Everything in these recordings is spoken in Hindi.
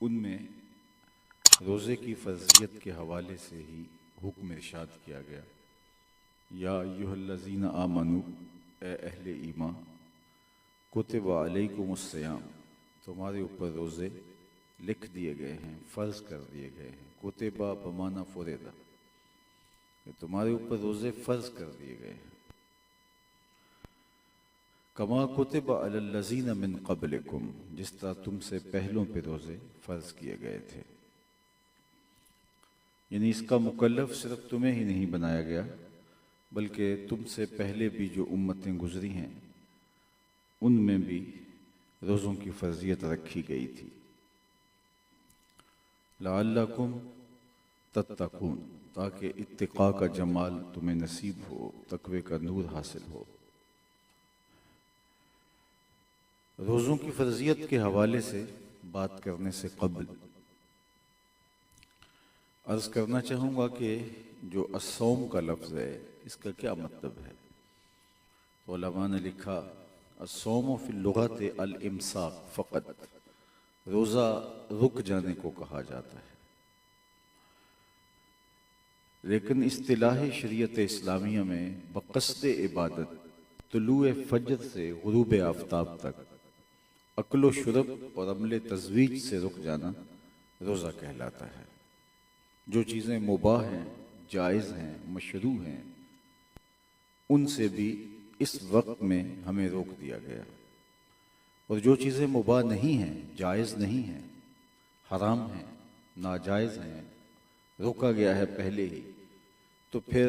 उनमें रोज़े की फ़र्ज़ियत के हवाले से ही हुक्म इरशाद किया गया, या अय्युहल्लज़ीना आमनू, ए अहले ईमान, कुतिबा अलैकुमुस्सियाम, तुम्हारे ऊपर रोज़े लिख दिए गए हैं, फ़र्ज़ कर दिए गए हैं। कुतिबा बमाना फ़ुरिदा, तुम्हारे ऊपर रोज़े फ़र्ज़ कर दिए गए हैं। कमा कुतिबा अलल्लज़ीना मिन क़ब्लिकुम, जिस तरह तुमसे पहलों पे रोज़े फ़र्ज़ किए गए थे। यानी इसका मुकल्लफ सिर्फ तुम्हें ही नहीं बनाया गया, बल्कि तुमसे पहले भी जो उम्मतें गुजरी हैं उनमें भी रोज़ों की फ़र्ज़ियत रखी गई थी। लअल्लकुम तत्तकून, ताकि इत्तिक़ा का जमाल तुम्हें नसीब हो, तक़वे का नूर हासिल हो। रोज़ों की फ़र्ज़ियत के हवाले से बात करने से क़ब्ल अर्ज़ करना चाहूँगा कि जो अस्सौम का लफ्ज़ है इसका क्या मतलब है। तो उलमा ने लिखा, अस्सौम फ़िल लुग़त अल इम्साक फ़क़त, रोज़ा रुक जाने को कहा जाता है, लेकिन इस्तिलाह शरीयत इस्लामिया में बक़स्द इबादत तुलूए फ़ज्र से ग़ुरूब आफ्ताब तक अक्ल शुरब और अमल तज़वीज से रुक जाना रोज़ा कहलाता है। जो चीज़ें मुबाह हैं, जायज़ हैं, मशरू हैं, उनसे भी इस वक्त में हमें रोक दिया गया, और जो चीज़ें मुबाह नहीं हैं, जायज़ नहीं हैं, हराम हैं, नाजायज़ हैं, रोका गया है पहले ही, तो फिर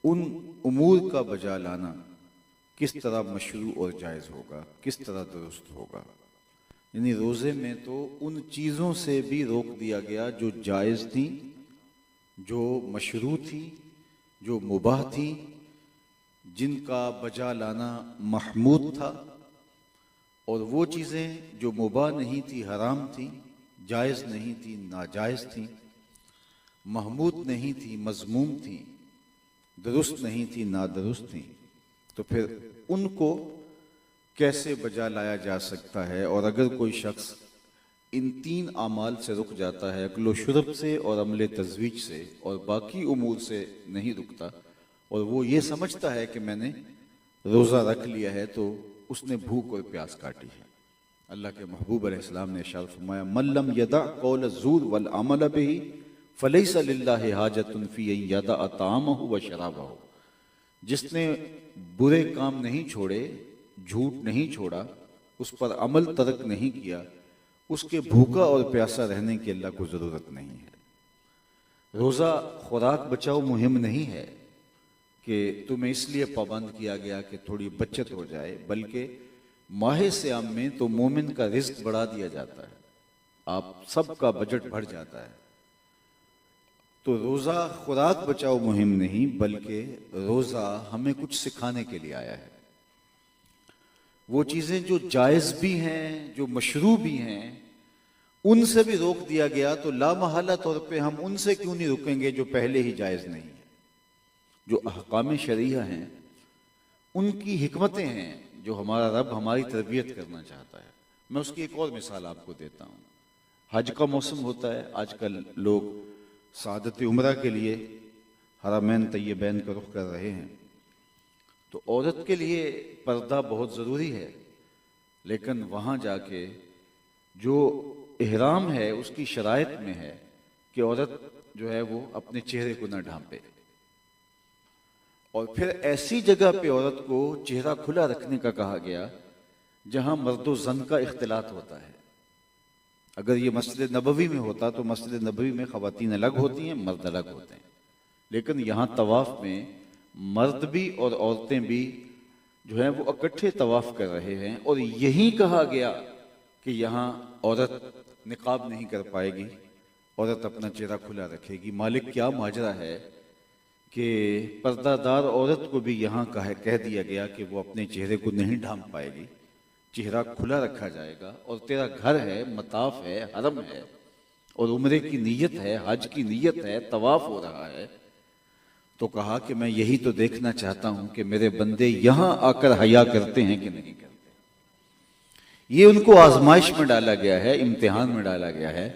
उन उमूर का बजा लाना किस तरह मशरू और जायज़ होगा, किस तरह दुरुस्त होगा। यानी रोज़े में तो उन चीज़ों से भी रोक दिया गया जो जायज़ थी, जो मशरू थी, जो मुबाह थी, जिनका बजा लाना महमूद था, और वो चीज़ें जो मुबाह नहीं थी, हराम थी, जायज़ नहीं थी, नाजायज़ थी, महमूद नहीं थी, मज़मूम थी, दुरुस्त नहीं थी, नादुरुस्त थी, तो फिर उनको कैसे बजा लाया जा सकता है। और अगर कोई शख्स इन तीन आमाल से रुक जाता है, अक्ल शुरब से और अमल तज़वीज से, और बाकी उमूर से नहीं रुकता, और वो ये समझता है कि मैंने रोज़ा रख लिया है, तो उसने भूख और प्यास काटी है। अल्लाह के महबूब अलैहिस्सलाम ने इरशाद फरमाया, मल्लम यदा कौल ज़ूर वल अमल बिही फलैसा लिल्लाहि हाजतुन फी अन यदा तामहु व शराबहु, जिसने बुरे काम नहीं छोड़े, झूठ नहीं छोड़ा, उस पर अमल तर्क नहीं किया, उसके भूखा और प्यासा रहने की अल्लाह को ज़रूरत नहीं है। रोज़ा खुराक बचाओ मुहिम नहीं है कि तुम्हें इसलिए पाबंद किया गया कि थोड़ी बचत हो जाए, बल्कि माह सियाम में तो मोमिन का रिज़्क बढ़ा दिया जाता है, आप सबका बजट बढ़ जाता है। तो रोज़ा खुराक बचाओ मुहिम नहीं, बल्कि रोज़ा हमें कुछ सिखाने के लिए आया है। वो चीज़ें जो जायज़ भी हैं, जो मशरू भी हैं, उनसे भी रोक दिया गया, तो लामहला तौर पे हम उनसे क्यों नहीं रुकेंगे जो पहले ही जायज़ नहीं है। जो अहकाम शरिया हैं, उनकी हिकमतें हैं, जो हमारा रब हमारी तरबियत करना चाहता है। मैं उसकी एक और मिसाल आपको देता हूँ। हज का मौसम होता है, आजकल लोग सादत उम्रा के लिए हरमैन तय्यबैन का रुख कर रहे हैं, तो औरत के लिए पर्दा बहुत ज़रूरी है, लेकिन वहाँ जाके जो इहराम है उसकी शराइत में है कि औरत जो है वो अपने चेहरे को न ढांपे, और फिर ऐसी जगह पे औरत को चेहरा खुला रखने का कहा गया जहाँ मर्द व ज़न का इख्तिलात होता है। अगर ये मस्जिद नबवी में होता तो मस्जिद नबवी में ख़वातीन अलग होती हैं, मर्द अलग होते हैं, लेकिन यहाँ तवाफ़ में मर्द भी और औरतें भी जो हैं वो इकट्ठे तवाफ़ कर रहे हैं, और यही कहा गया कि यहाँ औरत निकाब नहीं कर पाएगी, औरत अपना चेहरा खुला रखेगी। मालिक क्या माजरा है कि पर्दादार औरत को भी यहाँ कह दिया गया कि वो अपने चेहरे को नहीं ढांप पाएगी, चेहरा खुला रखा जाएगा, और तेरा घर है, मताफ है, हरम है, और उम्रे की नीयत है, हज की नीयत है, तवाफ हो रहा है, तो कहा कि मैं यही तो देखना चाहता हूं कि मेरे बंदे यहां आकर हया करते हैं कि नहीं करते। ये उनको आजमाइश में डाला गया है, इम्तिहान में डाला गया है।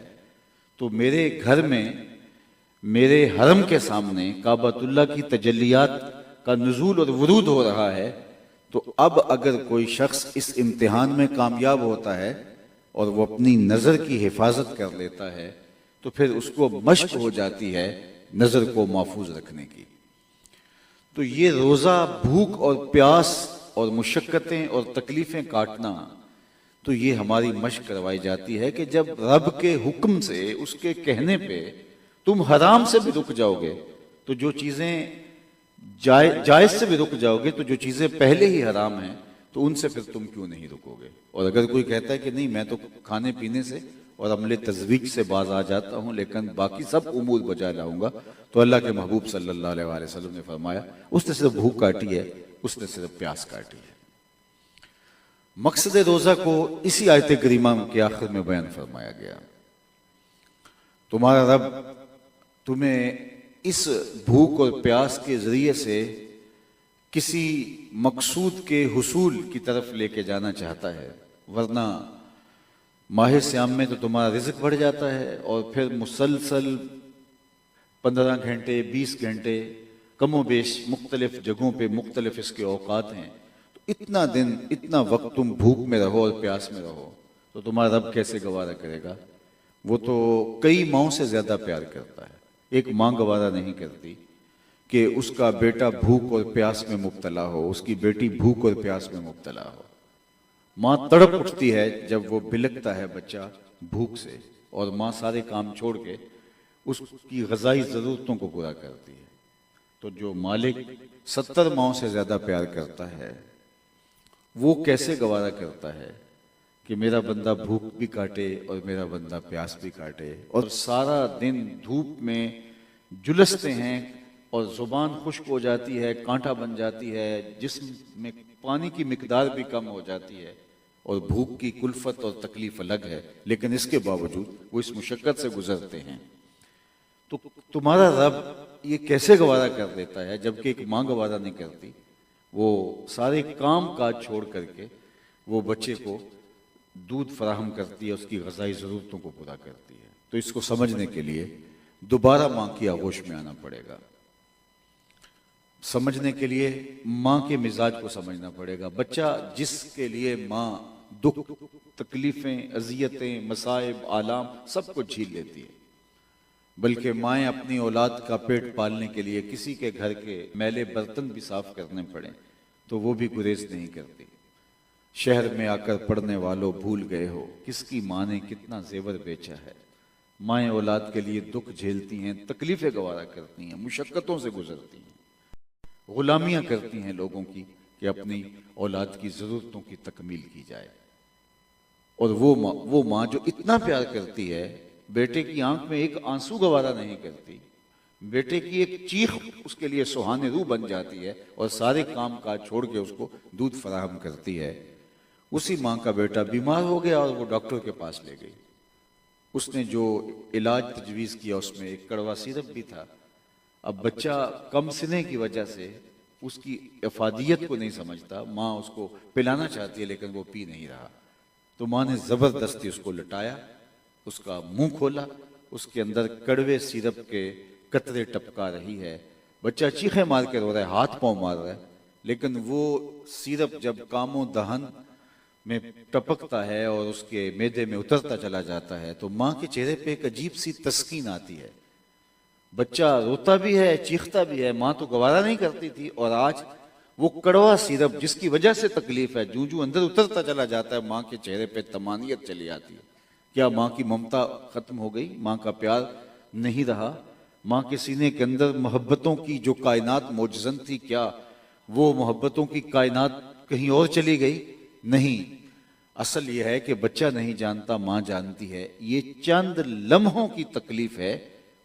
तो मेरे घर में, मेरे हरम के सामने काबतुल्लाह की तजल्लियात का नुज़ूल और वुरूद हो रहा है। तो अब अगर कोई शख्स इस इम्तिहान में कामयाब होता है और वो अपनी नज़र की हिफाजत कर लेता है, तो फिर उसको मश्क हो जाती है नज़र को महफूज रखने की। तो ये रोज़ा भूख और प्यास और मुशक्क़तें और तकलीफ़ें काटना, तो ये हमारी मश्क करवाई जाती है कि जब रब के हुक्म से, उसके कहने पे तुम हराम से भी रुक जाओगे, तो जो चीज़ें जायज़ से भी रुक जाओगे, तो जो चीज़ें पहले ही हराम हैं तो उनसे फिर तुम क्यों नहीं रुकोगे। और अगर कोई कहता है कि नहीं, मैं तो खाने पीने से और अमले तज़वीज से बाज आ जाता हूँ, लेकिन बाकी सब उमूर बजा लाऊंगा, तो अल्लाह के महबूब सल्लल्लाहु अलैहि वसल्लम ने फरमाया, उसने सिर्फ भूख काटी है, उसने सिर्फ प्यास काटी है। मकसद रोज़ा को इसी आयत करीमा के आखिर में बयान फरमाया गया। तुम्हारा रब तुम्हें इस भूख और प्यास के जरिए से किसी मकसूद के हुसूल की तरफ लेके जाना चाहता है, वरना माह सियाम में तो तुम्हारा रिज़्क बढ़ जाता है और फिर मुसलसल 15 घंटे 20 घंटे कमो बेश मुख्तलिफ जगहों पे मुख्तलिफ इसके औकात हैं। तो इतना दिन, इतना वक्त तुम भूख में रहो और प्यास में रहो, तो तुम्हारा रब कैसे गवारा करेगा। वो तो कई माओं से ज्यादा प्यार करता है। एक माँ गवारा नहीं करती कि उसका बेटा भूख और प्यास में मुब्तला हो, उसकी बेटी भूख और प्यास में मुब्तला हो। माँ तड़प उठती है जब वो बिलकता है बच्चा भूख से, और माँ सारे काम छोड़ के उसकी ग़िज़ाई ज़रूरतों को पूरा करती है। तो जो मालिक 70 माओं से ज्यादा प्यार करता है, वो कैसे गवारा करता है कि मेरा बंदा भूख भी काटे और मेरा बंदा प्यास भी काटे, और सारा दिन धूप में जुलसते हैं और जुबान खुश्क हो जाती है, कांटा बन जाती है, जिस्म में पानी की मिकदार भी कम हो जाती है, और भूख की कुल्फत और तकलीफ अलग है, लेकिन इसके बावजूद वो इस मुशक्कत से गुजरते हैं। तो तुम्हारा रब ये कैसे गवारा कर देता है, जबकि एक माँ गवारा नहीं करती। वो सारे काम काज छोड़ करके वो बच्चे को दूध फराहम करती है, उसकी ग़िज़ाई ज़रूरतों को पूरा करती है। तो इसको समझने के लिए दोबारा माँ की आगोश में आना पड़ेगा। समझने के लिए माँ के मिजाज को समझना पड़ेगा। बच्चा जिसके लिए माँ दुख, तकलीफ़ें, अजियतें, मसाइब, आलाम सब कुछ झेल लेती है, बल्कि माएँ अपनी औलाद का पेट पालने के लिए किसी के घर के मैले बर्तन भी साफ करने पड़े तो वो भी गुरेज नहीं करती। शहर में आकर पढ़ने वालों भूल गए हो किसकी माँ ने कितना जेवर बेचा है। माएँ औलाद के लिए दुख झेलती हैं, तकलीफें गवारा करती हैं, मुशक्कतों से गुजरती हैं, गुलामियां करती हैं लोगों की कि अपनी औलाद की ज़रूरतों की तकमील की जाए। और वो माँ जो इतना प्यार करती है, बेटे की आंख में एक आंसू गवारा नहीं करती, बेटे की एक चीख उसके लिए सुहाने रूह बन जाती है और सारे काम काज छोड़ के उसको दूध फराहम करती है। उसी माँ का बेटा बीमार हो गया और वो डॉक्टर के पास ले गई। उसने जो इलाज तजवीज़ किया उसमें एक कड़वा सिरप भी था। अब बच्चा कम सिने की वजह से उसकी अफादियत को नहीं समझता, माँ उसको पिलाना चाहती है लेकिन वो पी नहीं रहा। तो माँ ने ज़बरदस्ती उसको लटाया, उसका मुंह खोला, उसके अंदर कड़वे सिरप के कतरे टपका रही है। बच्चा चीखे मार के रो रहा है, हाथ पांव मार रहा है, लेकिन वो सिरप जब कामों दहन में टपकता है और उसके मैदे में उतरता चला जाता है तो माँ के चेहरे पे एक अजीब सी तस्कीन आती है। बच्चा रोता भी है, चीखता भी है, माँ तो गवारा नहीं करती थी, और आज वो कड़वा सिरप जिसकी वजह से तकलीफ है, जूं जूं अंदर उतरता चला जाता है, माँ के चेहरे पे तमानियत चली आती है। क्या माँ की ममता खत्म हो गई? माँ का प्यार नहीं रहा? माँ के सीने के अंदर मोहब्बतों की जो कायनात मौजज़न थी, क्या वो मोहब्बतों की कायनात कहीं और चली गई? नहीं। असल यह है कि बच्चा नहीं जानता, माँ जानती है। ये चंद लम्हों की तकलीफ है,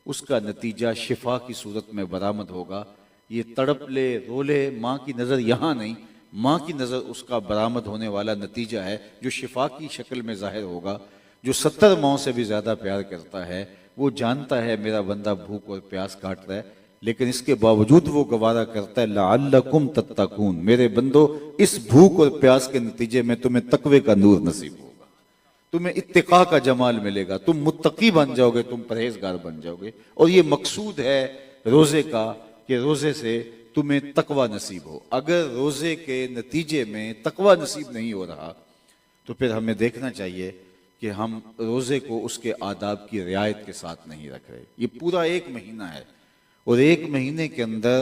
उसका नतीजा शिफा की सूरत में बरामद होगा। ये तड़प ले रो ले, माँ की नज़र यहाँ नहीं, माँ की नज़र उसका बरामद होने वाला नतीजा है जो शिफा की शक्ल में जाहिर होगा। जो 70 माओं से भी ज़्यादा प्यार करता है वो जानता है मेरा बंदा भूख और प्यास काट रहा है, लेकिन इसके बावजूद वो गवारा करता है लअल्लकुम तत्तकून, मेरे बंदो इस भूख और प्यास के नतीजे में तुम्हें तकवे का नूर नसीब होगा, तुम्हें इत्तिका का जमाल मिलेगा, तुम मुत्तकी बन जाओगे, तुम परहेजगार बन जाओगे। और ये मकसूद है रोजे का कि रोजे से तुम्हें तकवा नसीब हो। अगर रोजे के नतीजे में तकवा नसीब नहीं हो रहा तो फिर हमें देखना चाहिए कि हम रोजे को उसके आदाब की रियायत के साथ नहीं रख रहे। ये पूरा एक महीना है और एक महीने के अंदर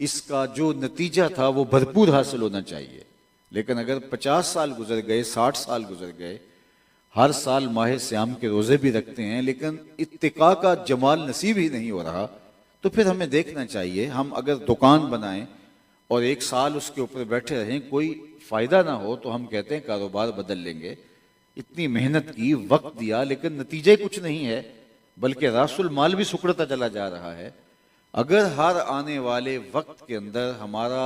इसका जो नतीजा था वो भरपूर हासिल होना चाहिए। लेकिन अगर 50 साल गुजर गए, 60 साल गुजर गए, हर साल माह सियाम के रोजे भी रखते हैं लेकिन इत्तिका का जमाल नसीब ही नहीं हो रहा, तो फिर हमें देखना चाहिए। हम अगर दुकान बनाएं और एक साल उसके ऊपर बैठे रहें, कोई फायदा ना हो, तो हम कहते हैं कारोबार बदल लेंगे। इतनी मेहनत की, वक्त दिया, लेकिन नतीजे कुछ नहीं है, बल्कि रासुल माल भी सुकड़ता चला जा रहा है। अगर हर आने वाले वक्त के अंदर हमारा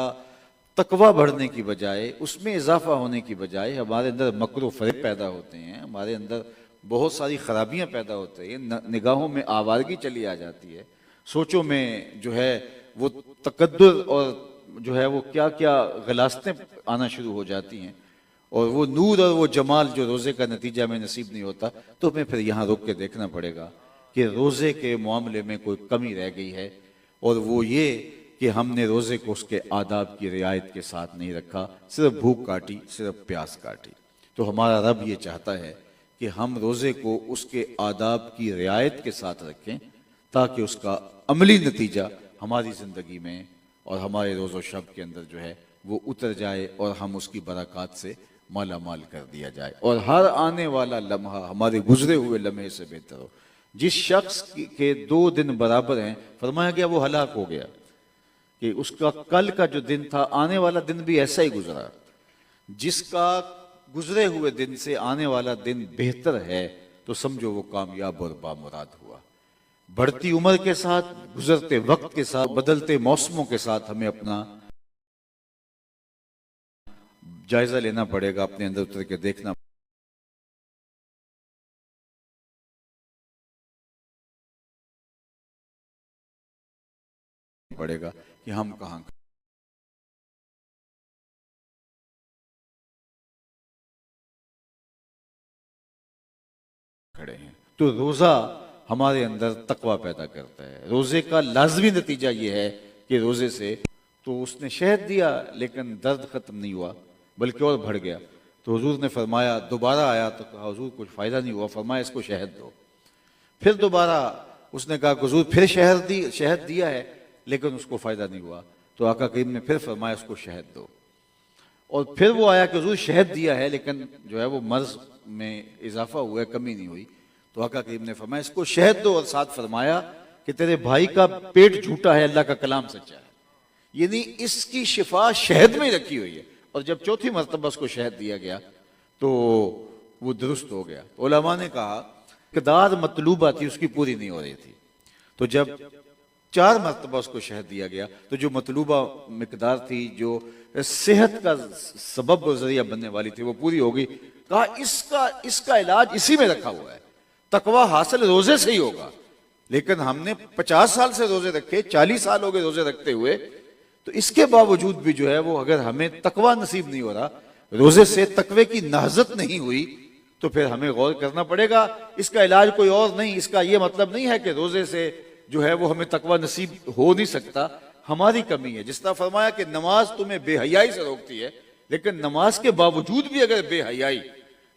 तकवा बढ़ने की बजाय, उसमें इजाफा होने की बजाय हमारे अंदर मक्र फरेब पैदा होते हैं, हमारे अंदर बहुत सारी खराबियां पैदा होती हैं, निगाहों में आवारगी चली आ जाती है, सोचों में जो है वो तकद्दुर और जो है वो क्या क्या गलास्तें आना शुरू हो जाती हैं, और वो नूर और वो जमाल जो रोज़े का नतीजा में नसीब नहीं होता, तो हमें फिर यहाँ रुक के देखना पड़ेगा कि रोज़े के मामले में कोई कमी रह गई है, और वो ये कि हमने रोज़े को उसके आदाब की रियायत के साथ नहीं रखा, सिर्फ भूख काटी, सिर्फ प्यास काटी। तो हमारा रब ये चाहता है कि हम रोज़े को उसके आदाब की रियायत के साथ रखें, ताकि उसका अमली नतीजा हमारी ज़िंदगी में और हमारे रोज़ो शब के अंदर जो है वो उतर जाए और हम उसकी बरक़ात से माला माल कर दिया जाए, और हर आने वाला लम्हा हमारे गुजरे हुए लम्हे से बेहतर हो। जिस शख्स के 2 दिन बराबर हैं, फरमाया गया वो हलाक हो गया, कि उसका कल का जो दिन था, आने वाला दिन भी ऐसा ही गुजरा। जिसका गुजरे हुए दिन से आने वाला दिन बेहतर है, तो समझो वो कामयाब और बामुराद हुआ। बढ़ती उम्र के साथ, गुजरते वक्त के साथ, बदलते मौसमों के साथ हमें अपना जायजा लेना पड़ेगा, अपने अंदर उतर के देखना पड़ेगा कि हम कहाँ खड़े हैं। तो रोजा हमारे अंदर तकवा पैदा करता है। रोजे का लाजमी नतीजा यह है कि रोजे से तो उसने शहद दिया लेकिन दर्द खत्म नहीं हुआ, बल्कि और बढ़ गया। तो हुजूर ने फरमाया, दोबारा आया तो कहा हुजूर कुछ फायदा नहीं हुआ, फरमाया इसको शहद दो। फिर दोबारा उसने कहा हुजूर फिर शहद दिया है लेकिन उसको फायदा नहीं हुआ, तो आका करीम ने फिर फरमाया उसको शहद दो। और फिर वो आया कि हुजूर शहद दिया है लेकिन जो है वो मर्ज में इजाफा हुआ है, कमी नहीं हुई, तो आका करीम ने फरमाया इसको शहद दो, और साथ फरमाया कि तेरे भाई का पेट झूठा है, अल्लाह का कलाम सच्चा है, यानी इसकी शिफा शहद में ही रखी हुई है। और जब चौथी मरतबा उसको शहद दिया गया तो वो दुरुस्त हो गया। तो उलमा ने कहा मिकदार मतलूबा थी उसकी पूरी नहीं हो रही थी, तो जब 4 मरतबा उसको शहद दिया गया तो जो मतलूबा मिकदार थी, जो सेहत का सबब और जरिया बनने वाली थी, वो पूरी हो गई। कहा इसका इलाज इसी में रखा हुआ है, तकवा हासिल रोजे से ही होगा। लेकिन हमने 50 साल से रोजे रखे, 40 साल हो गए रोजे रखते हुए, तो इसके बावजूद भी जो है वो अगर हमें तकवा नसीब नहीं हो रहा, रोजे से तकवे की नहजत नहीं हुई, तो फिर हमें गौर करना पड़ेगा। इसका इलाज कोई और नहीं, इसका ये मतलब नहीं है कि रोजे से जो है वो हमें तकवा नसीब हो नहीं सकता, हमारी कमी है। जिस तरह फरमाया कि नमाज तुम्हें बेहयाई से रोकती है, लेकिन नमाज के बावजूद भी अगर बेहयाई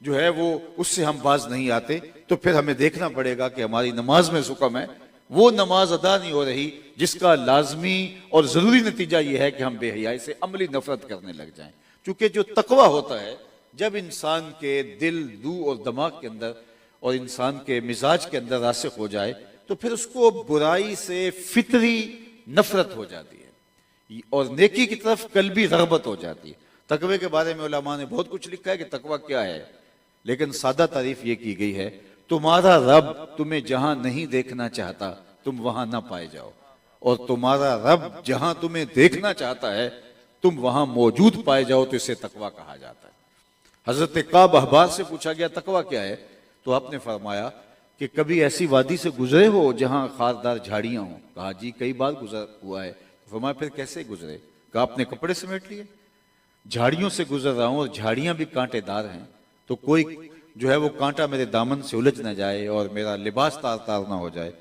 जो है वो उससे हम बाज नहीं आते, तो फिर हमें देखना पड़ेगा कि हमारी नमाज में सुकम है, वो नमाज अदा नहीं हो रही जिसका लाजमी और जरूरी नतीजा यह है कि हम बेहयाई से अमली नफरत करने लग जाएं। क्योंकि जो तकवा होता है, जब इंसान के दिल, रूह और दिमाग के अंदर और इंसान के मिजाज के अंदर रासिख हो जाए, तो फिर उसको बुराई से फितरी नफरत हो जाती है और नेकी की तरफ कल्बी रगबत हो जाती है। तकवे के बारे में उलमा ने बहुत कुछ लिखा है कि तकवा क्या है, लेकिन सादा तारीफ ये की गई है, तुम्हारा रब तुम्हें जहां नहीं देखना चाहता तुम वहां ना पाए जाओ, और तुम्हारा रब जहां तुम्हें देखना चाहता है तुम वहां मौजूद पाए जाओ, तो इसे तकवा कहा जाता है। हजरत काब अहबार से पूछा गया तकवा क्या है, तो आपने फरमाया कि कभी ऐसी वादी से गुजरे हो जहां खारदार झाड़ियां हों? कहा जी कई बार गुजर हुआ है। फरमाया फिर कैसे गुजरे? कहा अपने कपड़े समेट लिए। झाड़ियों से गुजर रहा हूं और झाड़ियां भी कांटेदार हैं, तो कोई जो है वो कांटा मेरे दामन से उलझ ना जाए और मेरा लिबास तार तार ना हो जाए,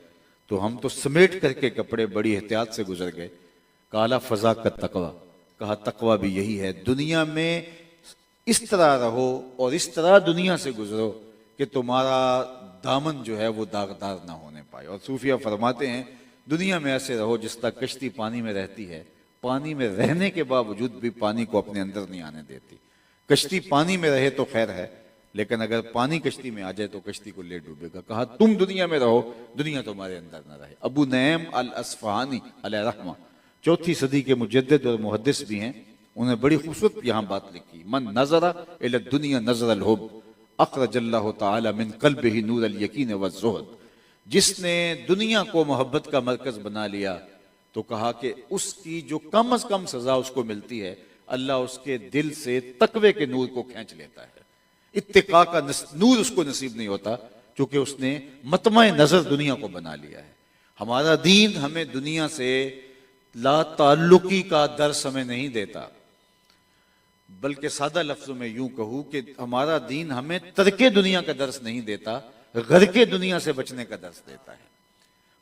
तो हम तो समेट करके कपड़े बड़ी एहतियात से गुजर गए। काला फजा का तकवा, कहा तकवा भी यही है, दुनिया में इस तरह रहो और इस तरह दुनिया से गुजरो कि तुम्हारा दामन जो है वो दागदार ना होने पाए। और सूफिया फरमाते हैं दुनिया में ऐसे रहो जिस तरह कश्ती पानी में रहती है, पानी में रहने के बावजूद भी पानी को अपने अंदर नहीं आने देती। कश्ती पानी में रहे तो खैर है, लेकिन अगर पानी कश्ती में आ जाए तो कश्ती को ले डूबेगा। कहा तुम दुनिया में रहो, दुनिया तुम्हारे अंदर ना रहे। अबू नईम अल अस्फहानी अलैहि रहमा 4वीं सदी के मुजद्दिद और मुहद्दिस भी हैं, उन्होंने बड़ी खूबसूरत यहाँ बात लिखी, मन नजरा इला दुनिया नजर अल हुब अखरजल्लाहु तआला मिन क़ल्बिही नूर अल यकीन व ज़ुहद। जिसने दुनिया को मोहब्बत का मरकज बना लिया तो कहा कि उसकी जो कम अज कम सजा उसको मिलती है, अल्लाह उसके दिल से तकवे के नूर को खींच लेता है। इत्तिका का नूर उसको नसीब नहीं होता क्योंकि उसने मतमाए नजर दुनिया को बना लिया है। हमारा दीन हमें दुनिया से ला ताल्लुकी का दर्स हमें नहीं देता, बल्कि सादा लफ्जों में यूं कहूं कि हमारा दीन हमें तर्के दुनिया का दर्स नहीं देता, घर के दुनिया से बचने का दर्स देता है।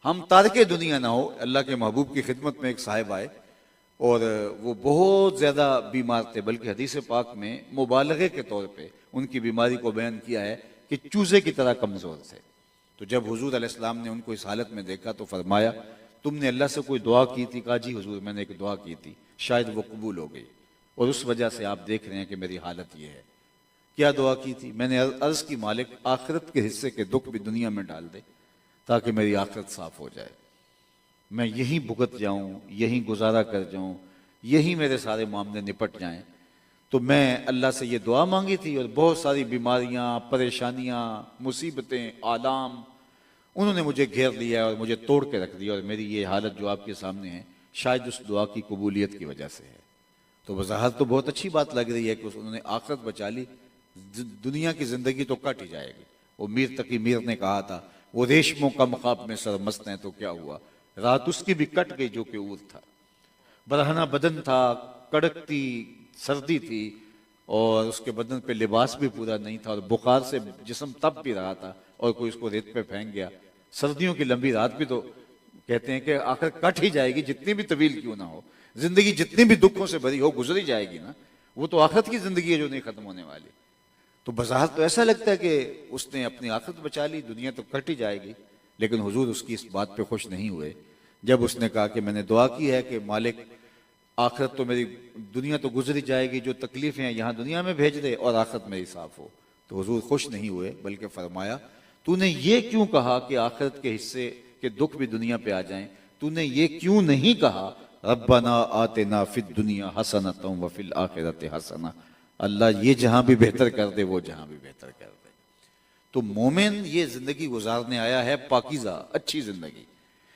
हम तारके दुनिया ना हो। अल्लाह के महबूब की खिदमत में एक साहिब आए और वो बहुत ज्यादा बीमार थे, बल्कि हदीस पाक में मुबालगे के तौर पे उनकी बीमारी को बयान किया है कि चूजे की तरह कमजोर थे। तो जब हुजूर अलैहिस्सलाम ने उनको इस हालत में देखा तो फरमाया तुमने अल्लाह से कोई दुआ की थी? कहा जी हुजूर मैंने एक दुआ की थी, शायद वो कबूल हो गई और उस वजह से आप देख रहे हैं कि मेरी हालत ये है। क्या दुआ की थी? मैंने अर्ज की मालिक आखिरत के हिस्से के दुख भी दुनिया में डाल दे ताकि मेरी आखिरत साफ हो जाए, मैं यहीं भुगत जाऊं, यहीं गुजारा कर जाऊं, यहीं मेरे सारे मामले निपट जाएं। तो मैं अल्लाह से ये दुआ मांगी थी और बहुत सारी बीमारियां, परेशानियां, मुसीबतें, आलाम उन्होंने मुझे घेर लिया और मुझे तोड़ के रख दिया और मेरी ये हालत जो आपके सामने है शायद उस दुआ की कबूलियत की वजह से है। तो वजाहत तो बहुत अच्छी बात लग रही है कि उन्होंने आखिरत बचा ली, दुनिया की जिंदगी तो कट ही जाएगी। वो मीर तकी मीर ने कहा था वो रेशमों का मखाब में सरमस्त है, तो क्या हुआ, रात उसकी भी कट गई जो कि ऊर था। बरहना बदन था, कड़कती सर्दी थी और उसके बदन पे लिबास भी पूरा नहीं था और बुखार से जिस्म तप भी रहा था और कोई उसको रेत पे फेंक गया। सर्दियों की लंबी रात भी तो कहते हैं कि आखिर कट ही जाएगी, जितनी भी तवील क्यों ना हो, जिंदगी जितनी भी दुखों से भरी हो गुजरी जाएगी ना, वो तो आखिरत की जिंदगी है जो नहीं खत्म होने वाली। तो बज़ाहिर तो ऐसा लगता है कि उसने अपनी आखिरत बचा ली, दुनिया तो कट ही जाएगी, लेकिन हुजूर उसकी इस बात पे खुश नहीं हुए। जब उसने कहा कि मैंने दुआ की है कि मालिक आखिरत तो मेरी, दुनिया तो गुजरी जाएगी, जो तकलीफें हैं यहाँ दुनिया में भेज दे और आखिरत मेरी साफ हो, तो हुजूर खुश नहीं हुए, बल्कि फरमाया तूने ये क्यों कहा कि आखिरत के हिस्से के दुख भी दुनिया पे आ जाएं? तूने ये क्यों नहीं कहा रब्बना आतिना फिद दुनिया हसनतम व फिल आखिरति हसना, अल्लाह ये जहां भी बेहतर कर दे वो जहां भी बेहतर कर दे। तो मोमिन ये जिंदगी गुजारने आया है पाकीज़ा अच्छी जिंदगी,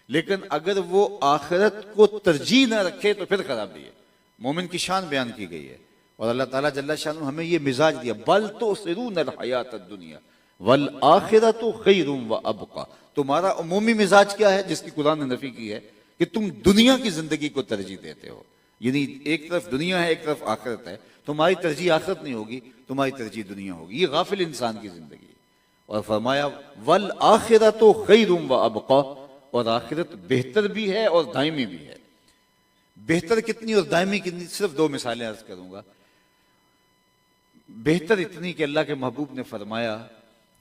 लेकिन अगर वो आखिरत को तरजीह न रखे तो फिर खराबी है। मोमिन की शान बयान की गई है और अल्लाह ताला जल्ला शान हमें ये मिजाज दिया, बल तो सिरून हयात दुनिया वल आखिरतु खैरुम व अबका। तुम्हारा उमूमी मिजाज क्या है जिसकी कुरान ने नफी की है कि तुम दुनिया की जिंदगी को तरजीह देते हो, यानी एक तरफ दुनिया है एक तरफ आखिरत है, तुम्हारी तरजीह आखिरत नहीं होगी, तुम्हारी तरजीह दुनिया होगी। ये गाफिल इंसान की जिंदगी है। और फरमाया वल आखिरतु खैरुम व अबका, और आखिरत बेहतर भी है और दायमी भी है। बेहतर कितनी और दायमी कितनी, सिर्फ 2 मिसालें अर्ज करूंगा। बेहतर इतनी कि अल्लाह के महबूब ने फरमाया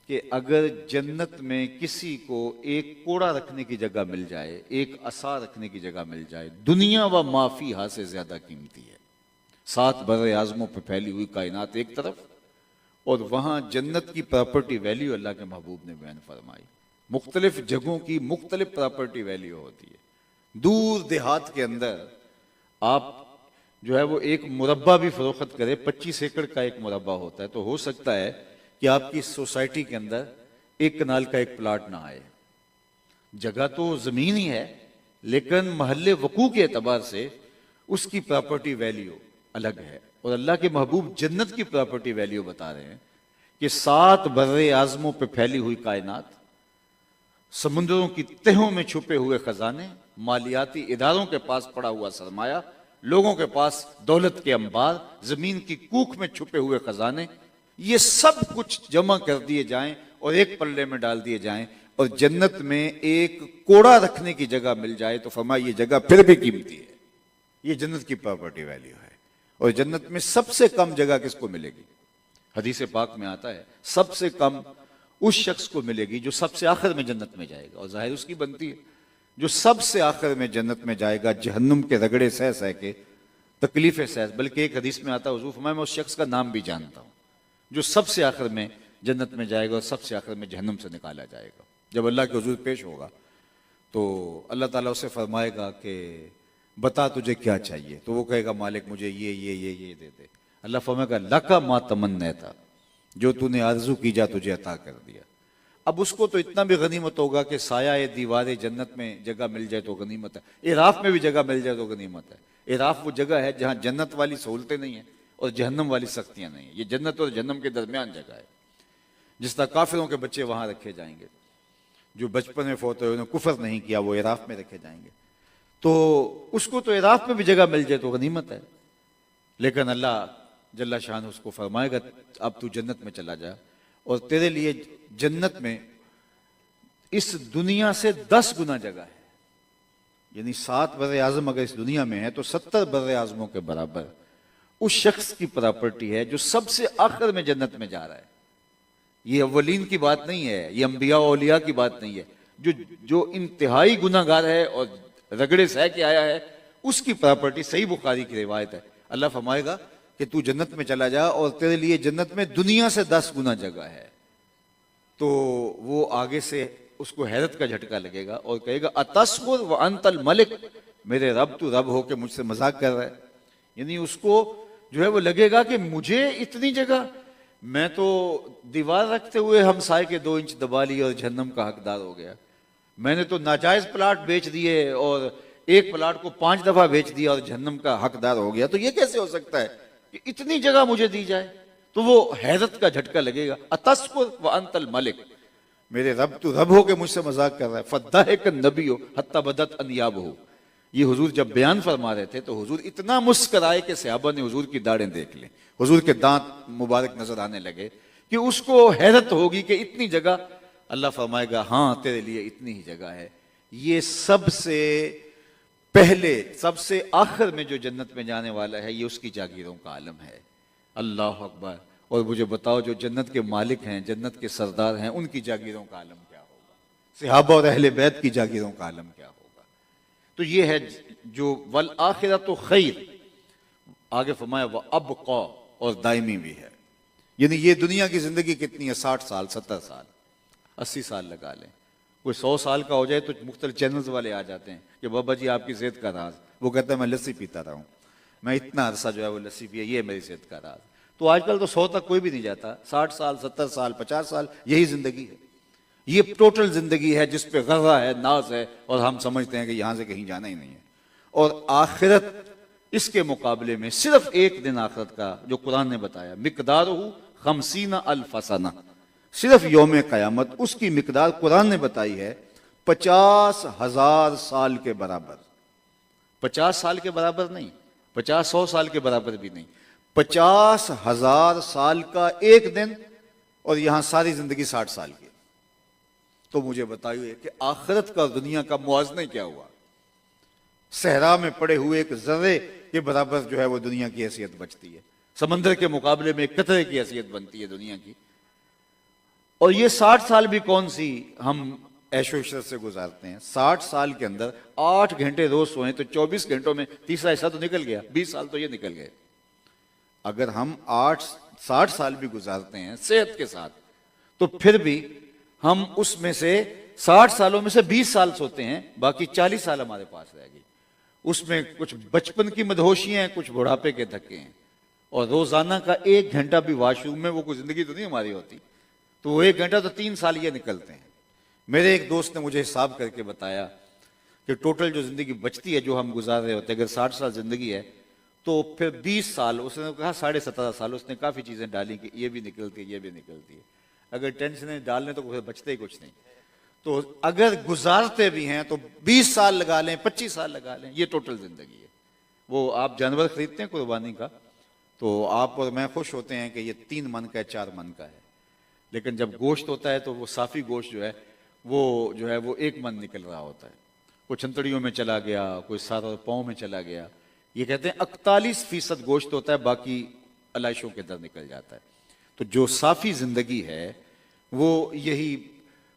कि अगर जन्नत में किसी को एक कोड़ा रखने की जगह मिल जाए, एक असा रखने की जगह मिल जाए, दुनिया व माफी हा से ज्यादा कीमती है। 7 बर्रे आजमों पर फैली हुई कायनात एक तरफ और वहां जन्नत की प्रॉपर्टी वैल्यू अल्लाह के महबूब ने बयान फरमाई। मुख्तलिफ जगहों की मुख्तलिफ प्रॉपर्टी वैल्यू होती है। दूर देहात के अंदर आप जो है वो एक मुरब्बा भी फरोख्त करे, 25 एकड़ का एक मुरब्बा होता है, तो हो सकता है कि आपकी सोसाइटी के अंदर 1 कनाल का एक प्लाट ना आए। जगह तो जमीन ही है, लेकिन महल्ले वकू के एतबार से उसकी प्रॉपर्टी वैल्यू अलग है। और अल्लाह के महबूब जन्नत की प्रॉपर्टी वैल्यू बता रहे हैं कि 7 बर्रे आजमों पे फैली हुई कायनात, समुद्रों की तहों में छुपे हुए खजाने, मालियाती इदारों के पास पड़ा हुआ सरमाया, लोगों के पास दौलत के अंबार, जमीन की कूख में छुपे हुए खजाने, ये सब कुछ जमा कर दिए जाएं और एक पल्ले में डाल दिए जाएं और जन्नत में एक कोड़ा रखने की जगह मिल जाए तो फरमाया ये जगह फिर भी कीमती है। ये जन्नत की प्रॉपर्टी वैल्यू है। और जन्नत में सबसे कम जगह किसको मिलेगी? हदीस पाक में आता है सबसे कम उस शख्स को मिलेगी जो सबसे आखिर में जन्नत में जाएगा। और जाहिर उसकी बनती है जो सबसे आखिर में जन्नत में जाएगा, जहन्नुम के रगड़े सह सह के, तकलीफें सह, बल्कि एक हदीस में आता है हुजूर फरमाया मैं उस शख्स का नाम भी जानता हूं जो सबसे आखिर में जन्नत में जाएगा और सबसे आखिर में जहन्नुम से निकाला जाएगा। जब अल्लाह के हुजूर पेश होगा तो अल्लाह ताला उसे फरमाएगा कि बता तुझे क्या चाहिए, तो वो कहेगा मालिक मुझे ये दे दे। अल्लाह फरमाएगा लका मा तमन्नैता, जो तूने आरजू की जा तुझे अता कर दिया। अब उसको तो इतना भी गनीमत होगा कि साया दीवार जन्नत में जगह मिल जाए तो गनीमत है, इराफ में भी जगह मिल जाए तो गनीमत है। इराफ वो जगह है जहां जन्नत वाली सहूलतें नहीं है और जहन्नम वाली सख्तियां नहीं है। ये जन्नत और जहन्नम के दरमियान जगह है। जिस तरह काफिरों के बच्चे वहां रखे जाएंगे, जो बचपन में फोत हुए उन्होंने कुफर नहीं किया, वो इराफ में रखे जाएंगे। तो उसको तो इराफ में भी जगह मिल जाए तो गनीमत है। लेकिन अल्लाह जल्ला शान उसको फरमाएगा अब तू जन्नत में चला जा और तेरे लिए जन्नत में इस दुनिया से 10 गुना जगह है। यानी 7 बर आजम अगर इस दुनिया में है तो 70 बर आजमों के बराबर उस शख्स की प्रॉपर्टी है जो सबसे आखिर में जन्नत में जा रहा है। ये अव्वलीन की बात नहीं है, ये अंबिया औलिया की बात नहीं है। जो इंतहाई गुनाहगार है और रगड़े सह के आया है उसकी प्रॉपर्टी, सही बुखारी की रिवायत है। अल्लाह फरमाएगा कि तू जन्नत में चला जा और तेरे लिए जन्नत में दुनिया से 10 गुना जगह है। तो वो आगे से उसको हैरत का झटका लगेगा और कहेगा अतस्कुर व अंतल मलिक, मेरे रब तू रब हो के मुझसे मजाक कर रहा है। यानी उसको जो है वो लगेगा कि मुझे इतनी जगह, मैं तो दीवार रखते हुए हमसाए के 2 इंच दबा लिया और जहन्नम का हकदार हो गया। मैंने तो नाजायज प्लाट बेच दिए और एक प्लाट को 5 दफा बेच दिया और जहन्नम का हकदार हो गया। तो ये कैसे हो सकता है कि इतनी जगह मुझे दी जाए? तो वो हैरत का झटका लगेगा। अतस्कुर व अंतल मलिक, मेरे रब तू रब हो के मुझसे मजाक कर रहा है। फद्दाहिक नबी हो हत्ता बदत अनियाब हो। ये हुजूर जब बयान फरमा रहे थे तो हुजूर इतना मुस्कराए कि सहाबा ने हुजूर की दाढ़ें देख ली, हुजूर के दांत मुबारक नजर आने लगे कि उसको हैरत होगी कि इतनी जगह। अल्लाह फरमाएगा हाँ तेरे लिए इतनी ही जगह है। ये सबसे पहले सबसे आखिर में जो जन्नत में जाने वाला है ये उसकी जागीरों का आलम है। अल्लाह अकबर। और मुझे बताओ जो जन्नत के मालिक हैं, जन्नत के सरदार हैं, उनकी जागीरों का आलम क्या होगा? सहाबा और अहले बैत की जागीरों का आलम क्या होगा? तो ये है जो वल आखिरत खैर, आगे फरमाया व अबका, और दायमी भी है। यानी ये दुनिया की जिंदगी कितनी है? 60 साल, 70 साल, 80 साल लगा लें। कोई 100 साल का हो जाए तो मुख्तलिफ चैनल्स वाले आ जाते हैं कि बाबा जी आपकी सेहत का राज, वो कहता है मैं लस्सी पीता रहा हूँ, मैं इतना अरसा जो है वो लस्सी पिया, ये मेरी सेहत का राज। तो आजकल तो 100 तक कोई भी नहीं जाता। 60 साल, 70 साल, 50 साल, यही जिंदगी है। ये टोटल जिंदगी है जिस पे गर्रा है, नाज है, और हम समझते हैं कि यहां से कहीं जाना ही नहीं है। और आखिरत इसके मुकाबले में सिर्फ एक दिन आखिरत का जो कुरान ने बताया, मिकदारुहु 50 अल्फ सना, सिर्फ यौम कयामत उसकी मिकदार कुरान ने बताई है 50,000 साल के बराबर। 50 साल के बराबर नहीं, 50-100 साल के बराबर भी नहीं, 50,000 साल का एक दिन, और यहां सारी जिंदगी 60 साल की। तो मुझे बताइए कि आखिरत का दुनिया का मुआवजा क्या हुआ? सहरा में पड़े हुए एक जर्रे के बराबर जो है वो दुनिया की हैसियत बचती है। समंदर के मुकाबले में एक कतरे की हैसियत बनती है दुनिया की। और ये 60 साल भी कौन सी हम ऐशो इशरत से गुजारते हैं। 60 साल के अंदर 8 घंटे रोज सोए तो 24 घंटों में तीसरा हिस्सा तो निकल गया, 20 साल तो ये निकल गए। अगर हम 60 साल भी गुजारते हैं सेहत के साथ, तो फिर भी हम उसमें से 60 सालों में से 20 साल सोते हैं, बाकी 40 साल हमारे पास रह गई। उसमें कुछ बचपन की मदहोशियां हैं, कुछ बुढ़ापे के धक्के हैं। और रोजाना का 1 घंटा भी वॉशरूम में, वो कोई जिंदगी तो नहीं हमारी होती, तो वो 1 घंटा तो 3 साल ये निकलते हैं। मेरे एक दोस्त ने मुझे हिसाब करके बताया कि टोटल जो जिंदगी बचती है जो हम गुजार रहे होते हैं, अगर 60 साल जिंदगी है तो फिर 20 साल, उसने कहा 17.5 साल, उसने काफी चीजें डाली कि ये भी निकलती है, ये भी निकलती है। अगर टेंशन डालने तो फिर बचते ही कुछ नहीं। तो अगर गुजारते भी हैं तो 20 साल लगा लें, 25 साल लगा लें, ये टोटल जिंदगी है। वो आप जानवर खरीदते हैं कुर्बानी का, तो आप और मैं खुश होते हैं कि ये 3 मन का है, 4 मन का है, लेकिन जब गोश्त होता है तो वो साफी गोश्त जो है वो 1 मन निकल रहा होता है। कोई छंतड़ियों में चला गया, कोई सारा पाँव में चला गया। ये कहते हैं 41% गोश्त होता है, बाकी अलाइशों के अंदर निकल जाता है। तो जो साफी जिंदगी है वो यही